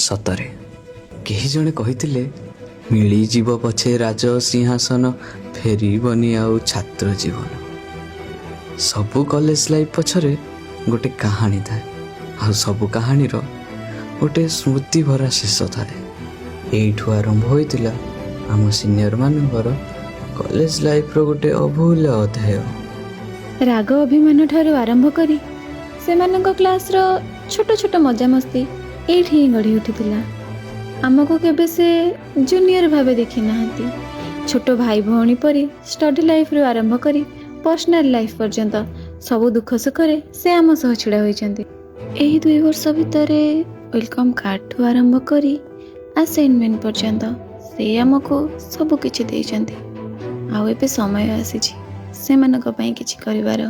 ସତରେ କେହି ଜଣେ କହିଥିଲେ ମିଳିଯିବ ପଛେ ରାଜ ସିଂହାସନ, ଫେରିବନି ଆଉ ଛାତ୍ର ଜୀବନ। ସବୁ କଲେଜ ଲାଇଫ୍ ପଛରେ ଗୋଟେ କାହାଣୀ ଥାଏ, ଆଉ ସବୁ କାହାଣୀର ଗୋଟେ ସ୍ମୃତି ଭରା ଶେଷ ଥାଏ। ଏଇଠୁ ଆରମ୍ଭ ହୋଇଥିଲା ଆମ ସିନିୟର ମାନଙ୍କର କଲେଜ ଲାଇଫ୍ର ଗୋଟେ ଅଭୁଲା ଅଧ୍ୟାୟ। ରାଗ ଅଭିମାନ ଠାରୁ ଆରମ୍ଭ କରି ସେମାନଙ୍କ କ୍ଲାସ୍ର ଛୋଟ ଛୋଟ ମଜାମସ୍ତି ଏଇଠି ହିଁ ଗଢ଼ି ଉଠିଥିଲା। ଆମକୁ କେବେ ସେ ଜୁନିୟର ଭାବେ ଦେଖି ନାହାନ୍ତି। ଛୋଟ ଭାଇ ଭଉଣୀ ପରି ଷ୍ଟଡି ଲାଇଫ୍ରୁ ଆରମ୍ଭ କରି ପର୍ସନାଲ ଲାଇଫ୍ ପର୍ଯ୍ୟନ୍ତ ସବୁ ଦୁଃଖ ସୁଖରେ ସେ ଆମ ସହ ଛିଡ଼ା ହୋଇଛନ୍ତି। ଏହି 2 ବର୍ଷ ଭିତରେ ୱେଲକମ୍ କାର୍ଡ଼ଠୁ ଆରମ୍ଭ କରି ଆସାଇନମେଣ୍ଟ ପର୍ଯ୍ୟନ୍ତ ସେ ଆମକୁ ସବୁ କିଛି ଦେଇଛନ୍ତି। ଆଉ ଏବେ ସମୟ ଆସିଛି ସେମାନଙ୍କ ପାଇଁ କିଛି କରିବାର।